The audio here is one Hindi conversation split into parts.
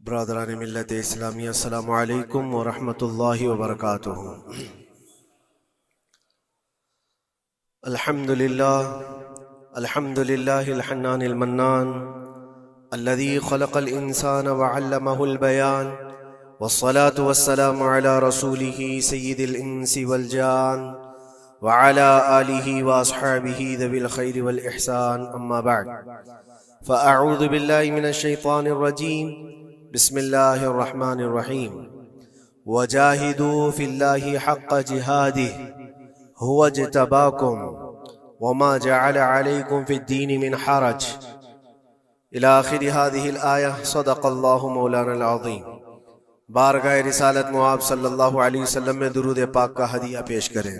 ब्रादरान मिल्लत इस्लामी अस्सलामु अलैकुम व रहमतुल्लाहि व बरकातुहू। अल्हम्दुलिल्लाहिल हन्नानिल मन्नान अल्लज़ी खलक़ल इंसाना व अल्लमहुल बयान वस्सलातु वस्सलामु अला रसूलिही सय्यिदिल इंसी वल जान व अला आलिही व अस्हाबिही ज़विल खैरि वल इहसान, अम्मा बअद। फ़अऊज़ु बिल्लाहि मिनश शैतानिर रजीम, बिस्मिल्लाहिर रहमानिर रहीम। वजाहिदू फिल्लाहि हक़्क़ जिहादिही हुवा इज्तबाकुम वमा जअल अलैकुम फिद्दीनि मिन हरज इला आखिरि हाज़िहिल आया। सदक़ल्लाहु मौलानाल अज़ीम। बारगाह रिसालत मुआब सल्लल्लाहु अलैहि वसल्लम में दुरूद पाक का हदिया पेश करें।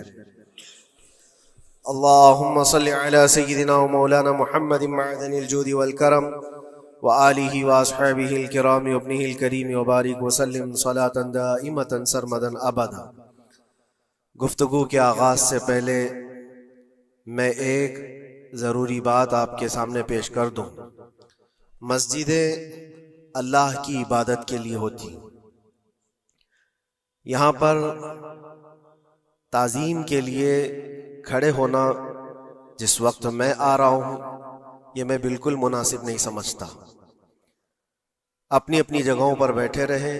अल्लाहुम्मा सल्लि अला सय्यिदिना व मौलाना मुहम्मदिन मअदनिल जूदि वल करम व आलिहि व अस्हाबिहिल किराम व इब्निहिल करीम व बारिक व सल्लिम सलातन दाइमतन सरमदन अबदा। गुफ्तगू के आगाज से पहले मैं एक ज़रूरी बात आपके सामने पेश कर दूं। मस्जिदें अल्लाह की इबादत के लिए होती, यहाँ पर ताज़ीम के लिए खड़े होना जिस वक्त मैं आ रहा हूँ ये मैं बिल्कुल मुनासिब नहीं समझता। अपनी अपनी जगहों पर बैठे रहें,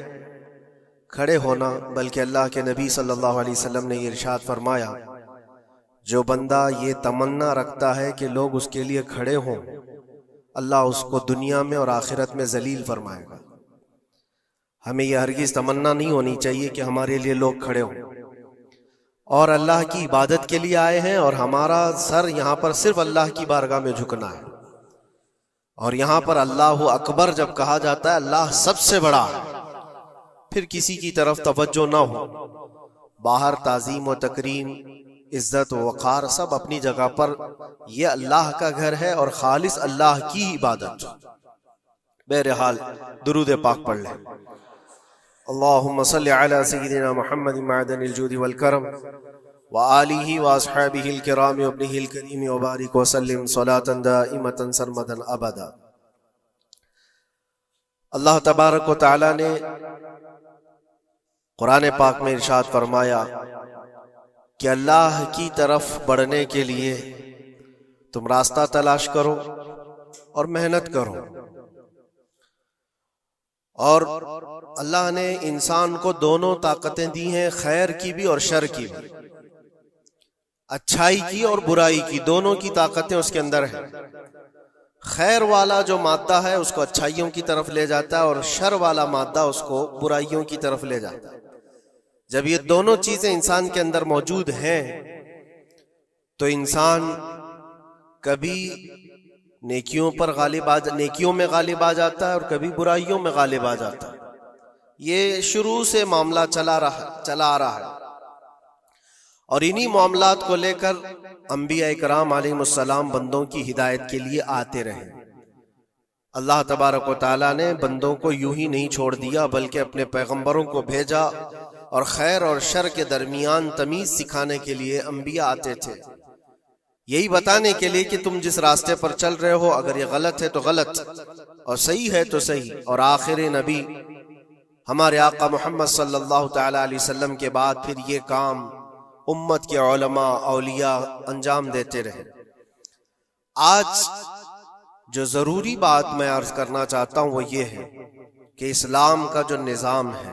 खड़े होना, बल्कि अल्लाह के नबी सल्लल्लाहु अलैहि वसल्लम ने इरशाद फरमाया, जो बंदा ये तमन्ना रखता है कि लोग उसके लिए खड़े हों, अल्लाह उसको दुनिया में और आखिरत में जलील फरमाएगा। हमें यह हरगिज़ तमन्ना नहीं होनी चाहिए कि हमारे लिए लोग खड़े हों, और अल्लाह की इबादत के लिए आए हैं और हमारा सर यहाँ पर सिर्फ अल्लाह की बारगाह में झुकना है। और यहाँ पर अल्लाहु अकबर जब कहा जाता है, अल्लाह सबसे बड़ा है, फिर किसी की तरफ तवज्जो ना हो। बाहर ताज़ीम व तकरीम, इज्जत व वक़ार सब अपनी जगह पर, यह अल्लाह का घर है और खालिस अल्लाह की इबादत। बहरहाल दुरूद पाक पढ़ लें। अल्लाहुम्मा सल्लि अला सय्यिदिना मुहम्मदिन मअदनिल जूदि वल करम व आलिहि व अस्हाबिहिल किराम व इब्निहिल करीम व बारिक व सल्लिम सलातन दाइमतन सरमदन अबदा। अल्लाह तबारक व तआला ने कुरान पाक में इरशाद फरमाया कि अल्लाह की तरफ बढ़ने के लिए तुम रास्ता तलाश करो और मेहनत करो। और अल्लाह ने इंसान को दोनों ताकतें दी हैं, खैर की भी और शर की भी, अच्छाई की और बुराई की, दोनों की ताकतें उसके अंदर हैं। खैर वाला जो मादा है उसको अच्छाइयों की तरफ ले जाता है और शर वाला मादा उसको बुराइयों की तरफ ले जाता है। जब ये दोनों चीजें इंसान के अंदर मौजूद हैं तो इंसान कभी नेकियों में गालिब आ जाता है और कभी बुराइयों में गालिब आ जाता है। ये शुरू से मामला चला आ रहा है और इन्हीं मामलात को लेकर अंबिया इकराम अलैहिमुस्सलाम बंदों की हिदायत के लिए आते रहे। अल्लाह तबारक व तआला ने बंदों को यूं ही नहीं छोड़ दिया, बल्कि अपने पैगंबरों को भेजा और खैर और शर के दरमियान तमीज सिखाने के लिए अंबिया आते थे, यही बताने के लिए कि तुम जिस रास्ते पर चल रहे हो, अगर ये गलत है तो गलत और सही है तो सही। और आखिरी नबी हमारे आका मोहम्मद सल्लल्लाहु तआला अलैहि वसल्लम के बाद फिर ये काम उम्मत के उलमा औलिया अंजाम देते रहे। आज जो जरूरी बात मैं अर्ज करना चाहता हूं वो ये है कि इस्लाम का जो निजाम है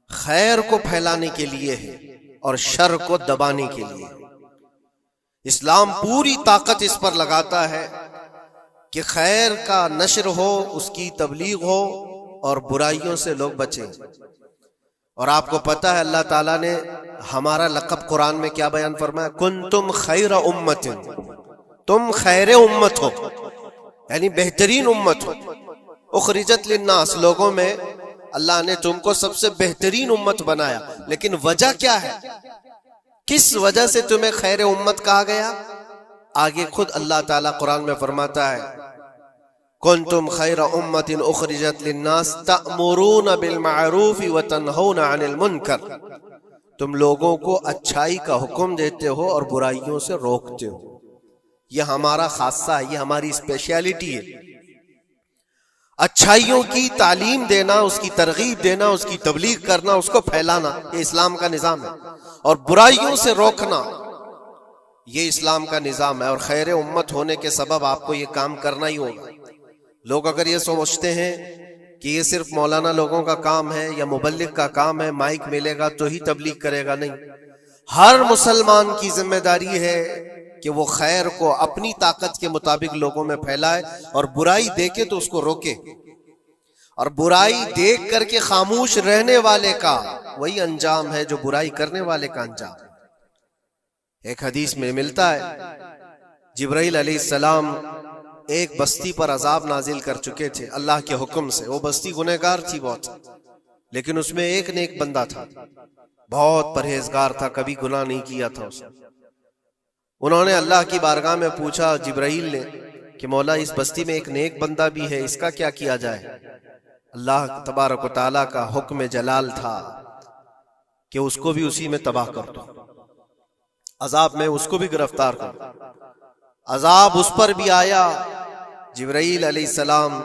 खैर को फैलाने के लिए है और शर को दबाने के लिए है। इस्लाम पूरी ताकत इस पर लगाता है कि खैर का नशर हो, उसकी तबलीग हो और बुराइयों से लोग बचें। और आपको पता है अल्लाह ताला ने हमारा लक़ब कुरान में क्या बयान फरमाया, कुंतुम खैर उम्मतिन, तुम खैर उम्मत हो, यानी बेहतरीन उम्मत हो। उखरिजत लिन्नास, लोगों में अल्लाह ने तुमको सबसे बेहतरीन उम्मत बनाया। लेकिन वजह क्या है, किस वजह से तुम्हें खैर उम्मत कहा गया? आगे खुद अल्लाह ताला कुरान में फरमाता है, कुंतुम खैर उम्मतिन उखरिजत लिन्नास तअमुरून बिल मारूफ व तनहौना अनिल मुनकर, तुम लोगों को अच्छाई का हुक्म देते हो और बुराइयों से रोकते हो। यह हमारा खासा है, यह हमारी स्पेशलिटी है। अच्छाइयों की तालीम देना, उसकी तरगीब देना, उसकी तबलीग करना, उसको फैलाना, ये इस्लाम का निजाम है। और बुराइयों से रोकना, ये इस्लाम का निजाम है। और खैर उम्मत होने के सबब आपको ये काम करना ही होगा। लोग अगर ये सोचते हैं कि ये सिर्फ मौलाना लोगों का काम है या मुबल्लिग का काम है, माइक मिलेगा तो ही तबलीग करेगा, नहीं। हर मुसलमान की जिम्मेदारी है कि वो खैर को अपनी ताकत के मुताबिक लोगों में फैलाए, और बुराई देखे तो उसको रोके। और बुराई देख करके खामोश रहने वाले का वही अंजाम है जो बुराई करने वाले का अंजाम। एक हदीस में मिलता है, जिब्राइल अलैहिस्सलाम एक बस्ती पर अजाब नाजिल कर चुके थे अल्लाह के हुक्म से। वो बस्ती गुनहगार थी बहुत, लेकिन उसमें एक नेक बंदा था, बहुत परहेजगार था, कभी गुनाह नहीं किया था उसने। उन्होंने अल्लाह की बारगाह में पूछा जिब्राइल ने कि मौला, इस बस्ती में एक नेक बंदा भी है, इसका क्या किया जाए? अल्लाह तबारक व तआला का हुक्म जलाल था कि उसको भी उसी में तबाह कर दो, अजाब में उसको भी गिरफ्तार कर दो। अजाब उस पर भी आया। जिब्राइल अलैहिस्सलाम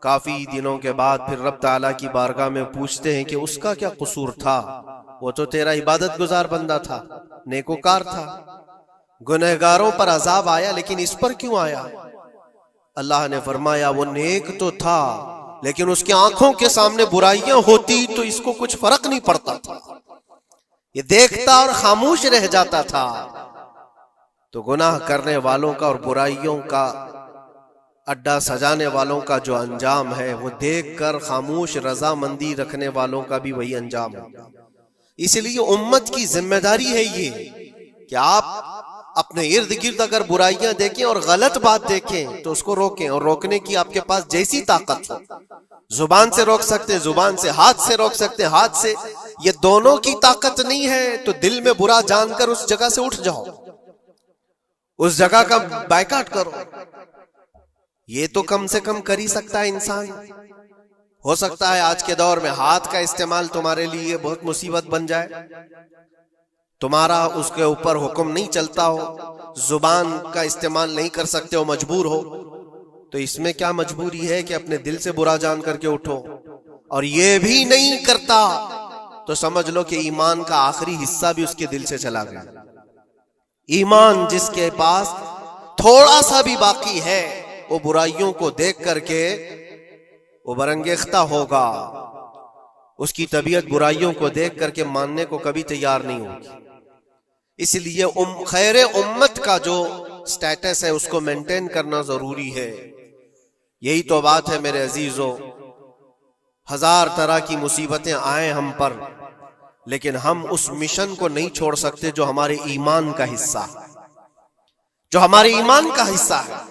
काफी दिनों के बाद फिर रब ताला की बारगाह में पूछते हैं कि उसका क्या कसूर था? वो तो तेरा इबादत गुजार बंदा था, नेकोकार था, गुनहगारों पर अजाब आया, लेकिन इस पर क्यों आया? अल्लाह ने फरमाया वो नेक तो था, लेकिन उसकी आंखों के सामने बुराइयां होती तो इसको कुछ फर्क नहीं पड़ता था, ये देखता और खामोश रह जाता था। तो गुनाह करने वालों का और बुराइयों का अड्डा सजाने वालों का जो अंजाम है, वो देखकर खामोश रजामंदी रखने वालों का भी वही अंजाम होगा। इसलिए उम्मत की जिम्मेदारी है ये कि आप अपने इर्द गिर्द अगर बुराइयां देखें और गलत बात देखें तो उसको रोकें। और रोकने की आपके पास जैसी ताकत हो, जुबान से रोक सकते हैं, जुबान से, हाथ से रोक सकते हैं, हाथ से। ये दोनों की ताकत नहीं है तो दिल में बुरा जानकर उस जगह से उठ जाओ, उस जगह का बायकाट करो। ये तो कम से कम कर ही सकता है इंसान। हो सकता है आज के दौर में हाथ का इस्तेमाल तुम्हारे लिए बहुत मुसीबत बन जाए, तुम्हारा उसके ऊपर हुक्म नहीं चलता हो, जुबान का इस्तेमाल नहीं कर सकते हो, मजबूर हो, तो इसमें क्या मजबूरी है कि अपने दिल से बुरा जान करके उठो। और ये भी नहीं करता तो समझ लो कि ईमान का आखिरी हिस्सा भी उसके दिल से चला गया। ईमान जिसके पास थोड़ा सा भी बाकी है, वो बुराइयों को देख करके वो बरंगेख्ता होगा, उसकी तबीयत बुराइयों को देख करके मानने को कभी तैयार नहीं होगी। इसलिए खैर उम्मत का जो स्टेटस है उसको मेंटेन करना जरूरी है। यही तो बात है मेरे अजीजों, हजार तरह की मुसीबतें आए हम पर, लेकिन हम उस मिशन को नहीं छोड़ सकते जो हमारे ईमान का हिस्सा है, जो हमारे ईमान का हिस्सा है।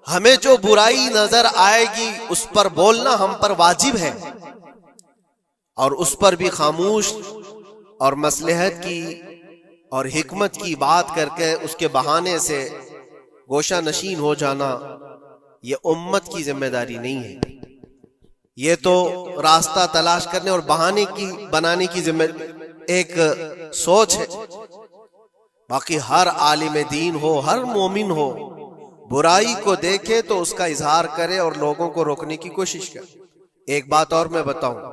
हमें जो बुराई नजर आएगी उस पर बोलना हम पर वाजिब है, और उस पर भी खामोश और मसलहत की और हिकमत की बात करके उसके बहाने से गोशा नशीन हो जाना, ये उम्मत की जिम्मेदारी नहीं है। ये तो रास्ता तलाश करने और बहाने की बनाने की एक सोच है। बाकी हर आलिम दीन हो, हर मोमिन हो, बुराई को देखे तो उसका इजहार करे और लोगों को रोकने की कोशिश करे। एक बात और मैं बताऊं,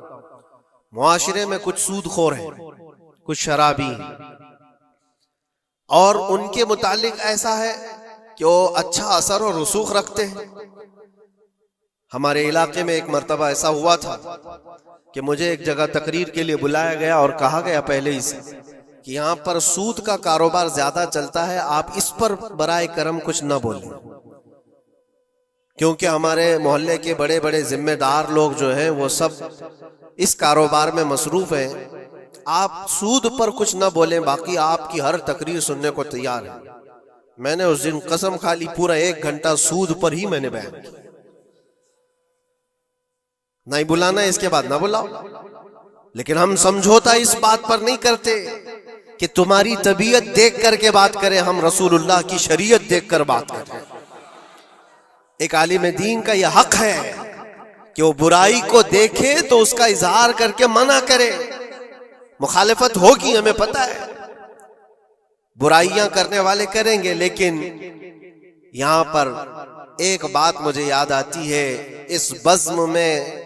मुआशरे में कुछ सूदखोर हैं, कुछ शराबी हैं, और उनके मुतालिक ऐसा है कि वो अच्छा असर और रसूख रखते हैं। हमारे इलाके में एक मर्तबा ऐसा हुआ था कि मुझे एक जगह तकरीर के लिए बुलाया गया और कहा गया पहले ही से कि यहाँ पर सूद का कारोबार ज्यादा चलता है, आप इस पर बराए करम कुछ न बोलें, क्योंकि हमारे मोहल्ले के बड़े बड़े जिम्मेदार लोग जो हैं वो सब इस कारोबार में मसरूफ हैं। आप सूद पर कुछ न बोलें, बाकी आपकी हर तकरीर सुनने को तैयार है। मैंने उस दिन कसम खा ली, पूरा 1 घंटा सूद पर ही मैंने बयान किया। नहीं बुलाना इसके बाद ना बुलाओ, लेकिन हम समझौता इस बात पर नहीं करते कि तुम्हारी तबीयत देख करके बात करें, हम रसूलुल्लाह की शरीयत देख कर बात करें। एक आलिम दीन का यह हक है कि वो बुराई को देखे तो उसका इजहार करके मना करे। मुखालिफत होगी, हमें पता है, बुराइयां करने वाले करेंगे, लेकिन यहां पर एक बात मुझे याद आती है, इस बज़्म में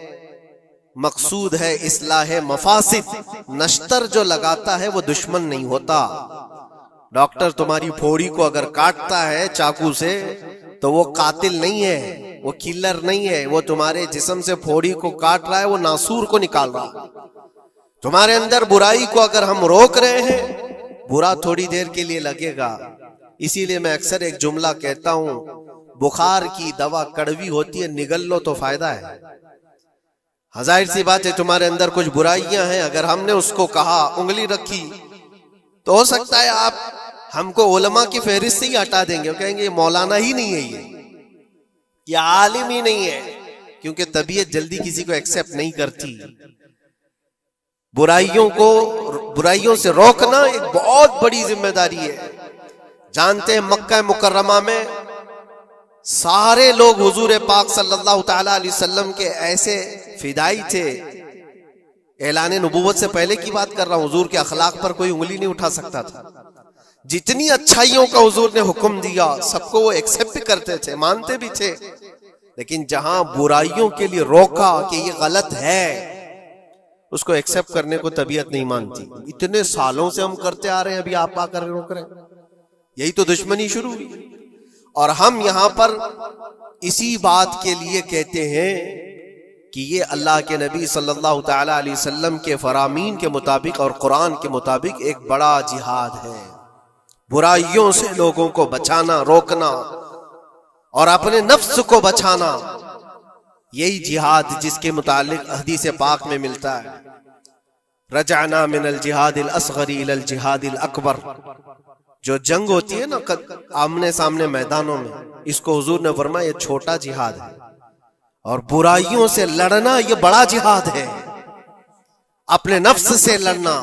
मकसूद है इस्लाह मफासिद। नश्तर जो लगाता है वो दुश्मन नहीं होता। डॉक्टर तुम्हारी फोड़ी को अगर काटता है चाकू से तो वो कातिल नहीं है, वो किलर नहीं है, वो तुम्हारे जिस्म से फोड़ी को काट रहा है, वो नासूर को निकाल रहा है। तुम्हारे अंदर बुराई को अगर हम रोक रहे हैं, बुरा थोड़ी देर के लिए लगेगा। इसीलिए मैं अक्सर एक जुमला कहता हूं, बुखार की दवा कड़वी होती है, निगल लो तो फायदा है। जाहिर सी बात है तुम्हारे अंदर कुछ बुराइयां हैं, अगर हमने उसको कहा, उंगली रखी, तो हो सकता है आप हमको उलमा की फहरिस्त से ही हटा देंगे, कहेंगे ये मौलाना ही नहीं है, ये आलिम ही नहीं है, क्योंकि तबीयत जल्दी किसी को एक्सेप्ट नहीं करती। बुराइयों से रोकना एक बहुत बड़ी जिम्मेदारी है। जानते हैं मक्का मुकर्रमा में सारे लोग हुजूर पाक सल्लल्लाहु तआला अलैहि वसल्लम के ऐसे फिदाई थे। ऐलान नबूवत से पहले की बात कर रहा हूं, हुजूर के अखलाक पर कोई उंगली नहीं उठा सकता था। जितनी अच्छाइयों का हुजूर ने हुक्म दिया सबको वो एक्सेप्ट करते थे, मानते भी थे। लेकिन जहां बुराइयों के लिए रोका कि ये गलत है, उसको एक्सेप्ट करने को तबीयत नहीं मानती। इतने सालों से हम करते आ रहे हैं, अभी आप आकर रोक रहे हैं, यही तो दुश्मनी शुरू हुई। और हम यहां पर इसी बात के लिए कहते हैं कि ये अल्लाह के नबी सल्लल्लाहु तआला अलैहि वसल्लम के फरामीन के मुताबिक और कुरान के मुताबिक एक बड़ा जिहाद है। बुराइयों से लोगों को बचाना, रोकना और अपने नफ्स को बचाना, यही जिहाद जिसके मुतालिक हदीस पाक में मिलता है, रजाना मिनल जिहादिल असगरी इलल जिहादिल अकबर। जो जंग होती है ना आमने सामने मैदानों में, इसको हुजूर ने फरमाया ये छोटा जिहाद है, और बुराइयों से लड़ना ये बड़ा जिहाद है। अपने नफ्स से लड़ना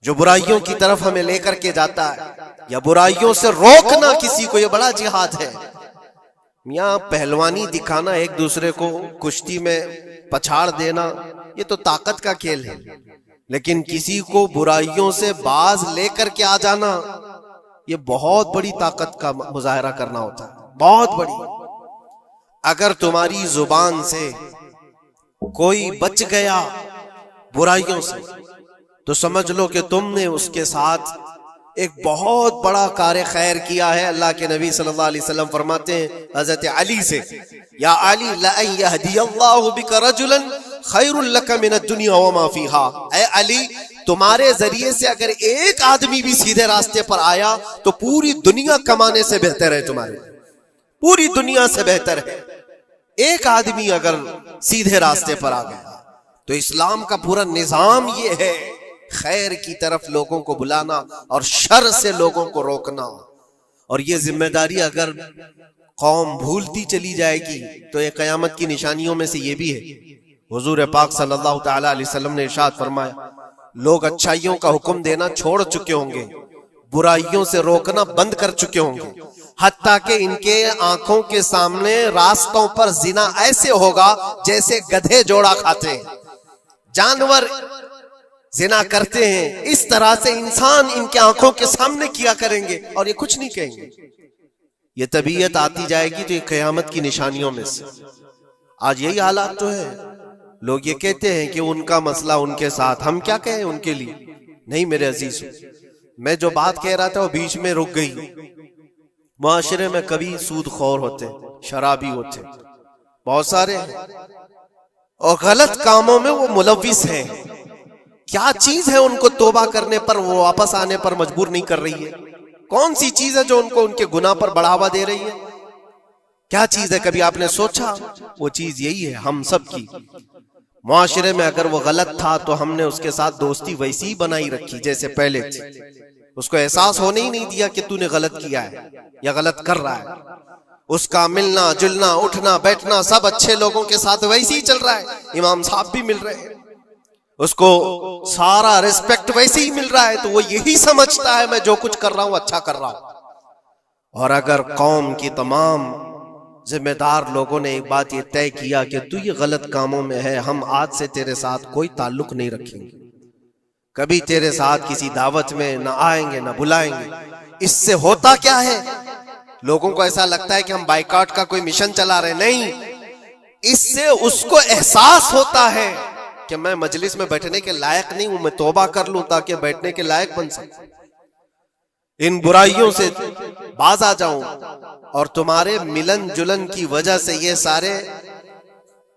जो बुराइयों की तरफ हमें लेकर के जाता है, या बुराइयों से रोकना किसी को, ये बड़ा जिहाद है। मियां पहलवानी दिखाना, एक दूसरे को कुश्ती में पछाड़ देना, ये तो ताकत का खेल है। लेकिन किसी को बुराइयों से बाज लेकर के आ जाना, ये बहुत बड़ी ताकत का मुजाहरा करना होता है, बहुत बड़ी। अगर तुम्हारी जुबान से कोई बच गया बुराइयों से, तो समझ लो कि तुमने उसके साथ एक बहुत बड़ा कार्य खैर किया है। अल्लाह के नबी सल्लल्लाहु अलैहि वसल्लम फरमाते हैं हजरत अली से, या अली ला यहदियल्लाहु बिका रजुलन खैरुल लका मिनद दुनिया व मा फीहा। ऐ अली, तुम्हारे जरिए से अगर एक आदमी भी सीधे रास्ते पर आया तो पूरी दुनिया कमाने से बेहतर है, तुम्हारे पूरी दुनिया से बेहतर है। एक आदमी अगर सीधे रास्ते पर आ गया, तो इस्लाम का पूरा निजाम ये है, खैर की तरफ लोगों को बुलाना और शर से लोगों को रोकना। और ये जिम्मेदारी अगर कौम भूलती चली जाएगी तो ये कयामत की निशानियों में से ये भी है। हुजूर पाक सल्लल्लाहु तआला अलैहि वसल्लम ने इरशाद फरमाया, लोग अच्छाइयों का हुक्म देना छोड़ चुके होंगे, बुराइयों से रोकना बंद कर चुके होंगे, हत्ता कि इनके आंखों के सामने रास्तों पर जिना ऐसे होगा जैसे गधे जोड़ा खाते हैं, जानवर जिना करते हैं, इस तरह से इंसान इनके आंखों के सामने किया करेंगे और ये कुछ नहीं कहेंगे। ये तबीयत आती जाएगी तो ये कयामत की निशानियों में से। आज यही हालात तो है। लोग ये कहते हैं कि उनका मसला उनके साथ, हम क्या कहें उनके लिए। नहीं मेरे अजीज, मैं जो बात कह रहा था वो बीच में रुक गई। मुआशरे में कभी सूदखोर होते, शराबी होते, बहुत सारे हैं, और गलत कामों में वो मुलविस है। क्या चीज है उनको तौबा करने पर, वो वापस आने पर मजबूर नहीं कर रही है? कौन सी चीज है जो उनको उनके गुनाह पर बढ़ावा दे रही है? क्या चीज है? कभी आपने सोचा? वो चीज यही है हम सब की। मुआशरे में अगर वो गलत था तो हमने उसके साथ दोस्ती वैसी ही बनाई रखी जैसे पहले थी। उसको एहसास होने ही नहीं दिया कि तूने गलत किया है या गलत कर रहा है। उसका मिलना जुलना, उठना बैठना सब अच्छे लोगों के साथ वैसे ही चल रहा है। इमाम साहब भी मिल रहे हैं, उसको सारा रिस्पेक्ट वैसे ही मिल रहा है, तो वो यही समझता है मैं जो कुछ कर रहा हूं अच्छा कर रहा हूं। और अगर कौम की तमाम जिम्मेदार लोगों ने एक बात ये तय किया कि तू ये गलत कामों में है, हम आज से तेरे साथ कोई ताल्लुक नहीं रखेंगे, कभी तेरे साथ किसी दावत में ना आएंगे ना बुलाएंगे। इससे होता क्या है? लोगों को ऐसा लगता है कि हम बाइकआउट का कोई मिशन चला रहे, नहीं, इससे उसको एहसास होता है कि मैं मजलिस में बैठने के लायक नहीं हूं, मैं तौबा कर लूं ताकि बैठने के लायक बन सकूं, इन बुराइयों से बाज आ जाऊं। और तुम्हारे मिलन जुलन की वजह से ये सारे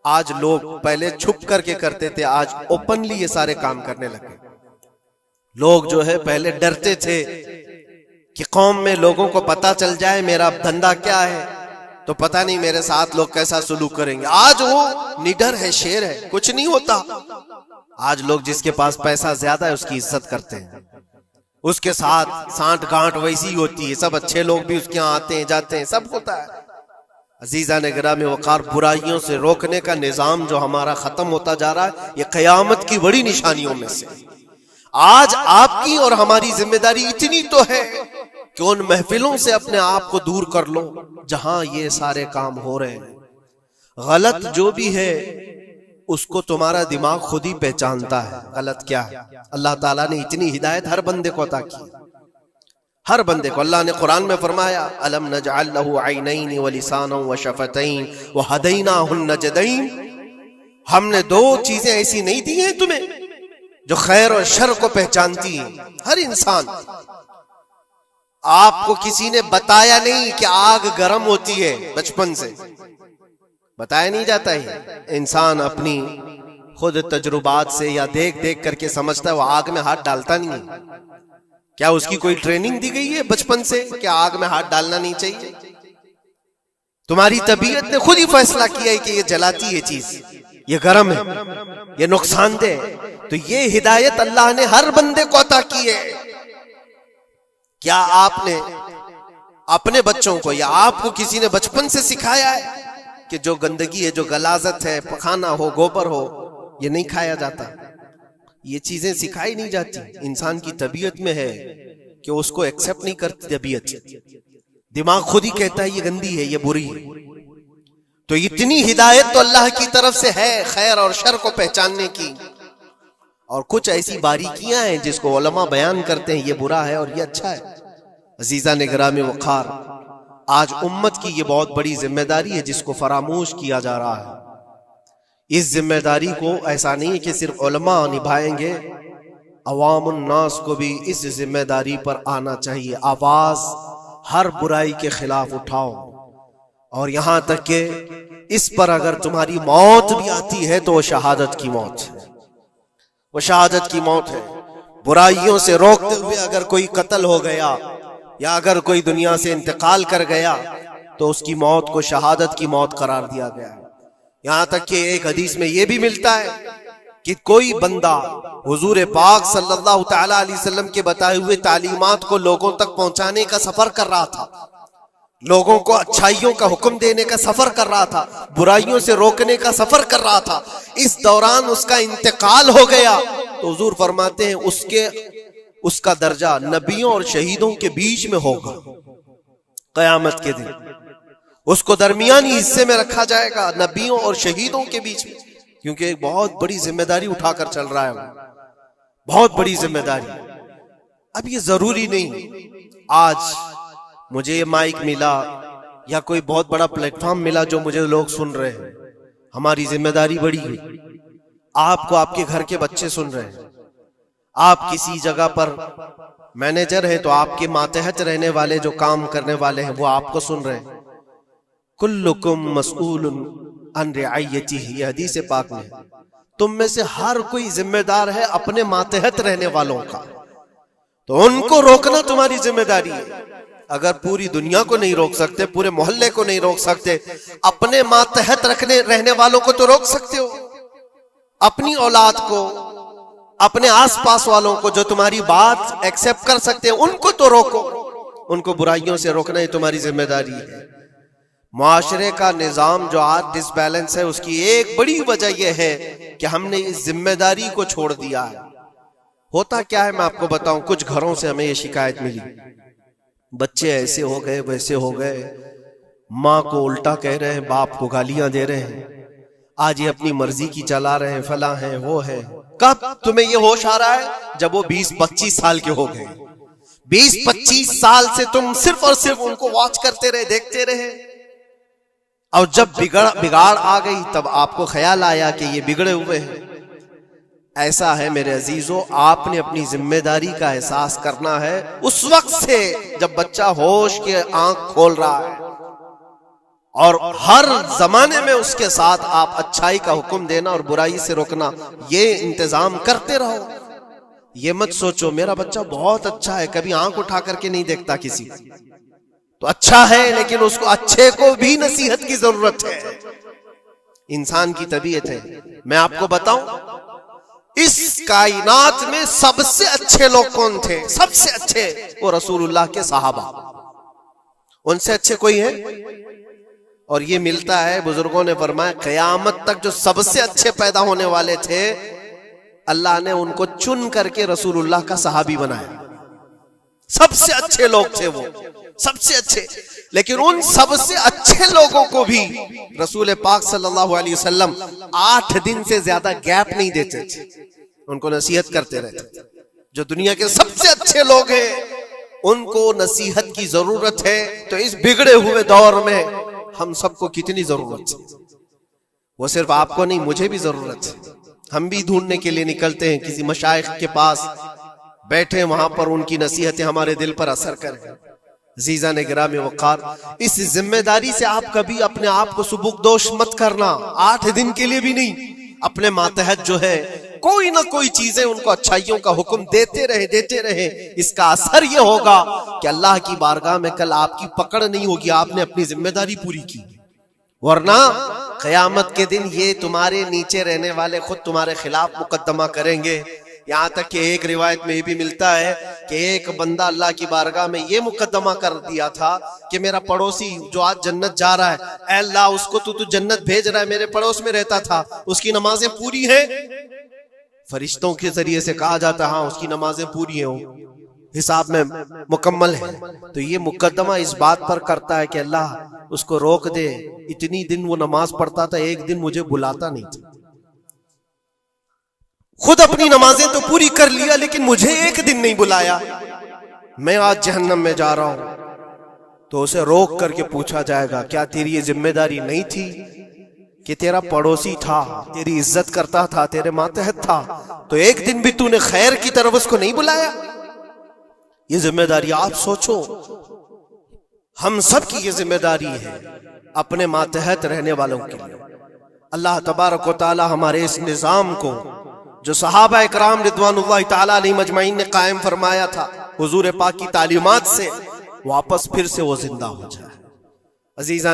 आज लोग पहले छुप करके करते थे, आज ओपनली ये सारे काम करने लगे। लोग जो है पहले डरते थे कि कौम में लोगों को पता चल जाए मेरा धंधा क्या है तो पता नहीं मेरे साथ लोग कैसा सुलूक करेंगे। आज वो निडर है, शेर है, कुछ नहीं होता। आज लोग जिसके पास पैसा ज्यादा है उसकी इज्जत करते हैं, उसके साथ सांठ गांठ वैसी ही होती है, सब अच्छे लोग भी उसके यहाँ आते हैं जाते हैं, सब होता है। अजीजा ने गिरामी वकार, बुराइयों से रोकने का निजाम जो हमारा खत्म होता जा रहा है, ये कयामत की बड़ी निशानियों में से। आज आपकी और हमारी जिम्मेदारी इतनी तो है कि उन महफिलों से अपने आप को दूर कर लो जहां ये सारे काम हो रहे हैं। गलत जो भी है उसको तुम्हारा दिमाग खुद ही पहचानता है गलत क्या है। अल्लाह ताला ने इतनी हिदायत हर बंदे को अता की, हर बंदे को। अल्लाह ने कुरान में फरमाया, अलम नजअल लहू ऐनैन व लिसानन व शफतैन व हदैनाहुन नजदैन, हमने दो चीजें ऐसी नहीं दी हैं तुम्हें जो खैर और शर को पहचानती हैं। हर इंसान, आपको किसी ने बताया नहीं कि आग गर्म होती है, बचपन से बताया नहीं जाता है। इंसान अपनी खुद तजुर्बात से या देख देख करके समझता है, वो आग में हाथ डालता नहीं है। क्या उसकी कोई ट्रेनिंग दी गई है बचपन से कि आग में हाथ डालना नहीं चाहिए? तुम्हारी तबीयत ने खुद ही फैसला किया है कि ये जलाती है चीज, ये गर्म है, ये नुकसानदेह है। तो ये हिदायत अल्लाह ने हर बंदे को अता की है। क्या आपने अपने बच्चों को या आपको किसी ने बचपन से सिखाया है कि जो गंदगी है, जो गलाजत है, पखाना हो, गोबर हो, ये नहीं खाया जाता? ये चीजें सिखाई नहीं जाती। इंसान की तबीयत में है कि उसको एक्सेप्ट नहीं करती तबीयत, दिमाग खुद ही कहता है ये गंदी है, ये बुरी है। तो इतनी हिदायत तो अल्लाह की तरफ से है खैर और शर को पहचानने की। और कुछ ऐसी बारीकियां हैं जिसको उलमा बयान करते हैं, ये बुरा है और ये अच्छा है। अजीजा ने गिरामी वकार, आज उम्मत की ये बहुत बड़ी जिम्मेदारी है जिसको फरामोश किया जा रहा है। इस जिम्मेदारी को ऐसा नहीं है कि सिर्फ उलमा निभाएंगे, अवामुन नास को भी इस जिम्मेदारी पर आना चाहिए। आवाज हर बुराई के खिलाफ उठाओ, और यहां तक कि इस पर अगर तुम्हारी मौत भी आती है तो वो शहादत की मौत है, वो शहादत की मौत है। बुराइयों से रोकते हुए अगर कोई कत्ल हो गया या अगर कोई दुनिया से इंतकाल कर गया तो उसकी मौत को शहादत की मौत करार दिया गया है। यहां तक कि एक हदीस में यह भी मिलता है कि कोई बंदा हुजूर पाक सल्लल्लाहु तआला अलैहि वसल्लम के बताए हुए तालीमात को लोगों तक पहुंचाने का सफर कर रहा था, लोगों को अच्छाइयों का हुक्म देने का सफर कर रहा था, बुराइयों से रोकने का सफर कर रहा था। इस दौरान उसका इंतकाल हो गया तो हुजूर फरमाते हैं उसका दर्जा नबियों और शहीदों के बीच में होगा कयामत के दिन। उसको दरमियानी हिस्से में रखा जाएगा नबियों और शहीदों के बीच में, क्योंकि एक बहुत बड़ी जिम्मेदारी उठाकर चल रहा है, बहुत बड़ी जिम्मेदारी। अब ये जरूरी नहीं आज मुझे ये माइक मिला या कोई बहुत बड़ा प्लेटफॉर्म मिला जो मुझे लोग सुन रहे हैं, हमारी जिम्मेदारी बड़ी है। आपको आपके घर के बच्चे सुन रहे हैं, आप किसी जगह पर मैनेजर हैं तो आपके मातहत रहने वाले जो काम करने वाले हैं वो आपको सुन रहे हैं। कुल्लुकुम मसऊलुन अन रिअयतिही, ये हदीस पाक में, तुम में से हर कोई जिम्मेदार है अपने मातहत रहने वालों का, तो उनको रोकना तुम्हारी जिम्मेदारी है। अगर पूरी दुनिया को नहीं रोक सकते, पूरे मोहल्ले को नहीं रोक सकते, अपने मातहत रहने वालों को तो रोक सकते हो। अपनी औलाद को, अपने आसपास वालों को जो तुम्हारी बात एक्सेप्ट कर सकते हैं उनको तो रोको, उनको बुराइयों से रोकना ही तुम्हारी जिम्मेदारी है। मुआशरे का निजाम जो आज डिसबैलेंस है उसकी एक बड़ी वजह यह है कि हमने इस जिम्मेदारी को छोड़ दिया है। होता क्या है मैं आपको बताऊं, कुछ घरों से हमें ये शिकायत मिली, बच्चे ऐसे हो गए वैसे हो गए, माँ को उल्टा कह रहे हैं, बाप को गालियां दे रहे हैं, आज ये अपनी मर्जी की चला रहे हैं, फला है वो है। कब तुम्हें ये होश आ रहा है? जब वो 20-25 साल के हो गए, 20-25 साल से तुम सिर्फ और सिर्फ उनको वॉच करते रहे, देखते रहे, और जब बिगाड़ आ गई तब आपको ख्याल आया कि ये बिगड़े हुए हैं। ऐसा है मेरे अजीजों, आपने अपनी जिम्मेदारी का एहसास करना है उस वक्त से जब बच्चा होश के आंख खोल रहा है, और हर जमाने में उसके साथ आप अच्छाई का हुक्म देना और बुराई से रोकना, ये इंतजाम करते रहो। ये मत सोचो मेरा बच्चा बहुत अच्छा है, कभी आंख उठा करके नहीं देखता किसी, तो अच्छा है, लेकिन उसको अच्छे को भी नसीहत की जरूरत है। इंसान की तबीयत है। मैं आपको बताऊं, इस कायनात में सबसे अच्छे लोग कौन थे? सबसे अच्छे वो रसूलुल्लाह के सहाबा, उनसे अच्छे कोई है? और ये मिलता है, बुजुर्गों ने फरमाया क़यामत तक जो सबसे अच्छे पैदा होने वाले थे, अल्लाह ने उनको चुन करके रसूलुल्लाह का सहाबी बनाया। सबसे अच्छे लोग थे वो, सबसे अच्छे। लेकिन उन सबसे अच्छे लोगों को भी रसूल पाक सल्लल्लाहु अलैहि वसल्लम 8 दिन से ज्यादा गैप नहीं देते थे, उनको नसीहत करते रहते थे। जो दुनिया के सबसे अच्छे लोग हैं उनको नसीहत की जरूरत है, तो इस बिगड़े हुए दौर में हम सबको कितनी जरूरत है। वो सिर्फ आपको नहीं, मुझे भी जरूरत है। हम भी ढूंढने के लिए निकलते हैं किसी मशाइख के पास, बैठे वहां पर उनकी नसीहतें हमारे दिल पर असर करें। अज़ीज़ान गिरामी वक़ार, इस जिम्मेदारी से आप कभी अपने आप को सुबुकदोश मत करना, 8 दिन के लिए भी नहीं। अपने मातहत जो है कोई ना कोई चीजें उनको अच्छाइयों का हुक्म देते रहे। इसका असर ये होगा कि अल्लाह की बारगाह में कल आपकी पकड़ नहीं होगी, आपने अपनी जिम्मेदारी पूरी की। वरना क़यामत के दिन ये तुम्हारे नीचे रहने वाले खुद तुम्हारे खिलाफ मुकदमा करेंगे। यहाँ तक कि एक रिवायत में ये भी मिलता है कि एक बंदा अल्लाह की बारगाह में ये मुकदमा कर दिया था कि मेरा पड़ोसी जो आज जन्नत जा रहा है, ऐ अल्लाह उसको तू जन्नत भेज रहा है, मेरे पड़ोस में रहता था, उसकी नमाजें पूरी हैं। फरिश्तों के जरिए से कहा जाता है हाँ उसकी नमाजें पूरी हैं, हिसाब में मुकम्मल है। तो ये मुकदमा इस बात पर करता है कि अल्लाह उसको रोक दे, इतनी दिन वो नमाज पढ़ता था, एक दिन मुझे बुलाता नहीं था। खुद अपनी नमाजें तो पूरी कर लिया, लेकिन मुझे एक दिन नहीं बुलाया। मैं आज जहन्नम में जा रहा हूं। तो उसे रोक करके पूछा जाएगा, क्या तेरी ये जिम्मेदारी नहीं थी कि तेरा पड़ोसी था, तेरी इज्जत करता था, तेरे मातहत था, तो एक दिन भी तूने खैर की तरफ उसको नहीं बुलाया? ये जिम्मेदारी आप सोचो, हम सब की ये जिम्मेदारी है अपने मातहत रहने वालों के लिए। अल्लाह तबारक व तआला हमारे इस निजाम को जो सहाबा इकराम रिदवानुल्लाहि तआला अलैहिम अजमईन ने कायम फरमाया था हुजूर पाक की तालीमात से, वापस फिर से वो जिंदा हो जाए। अजीज़ान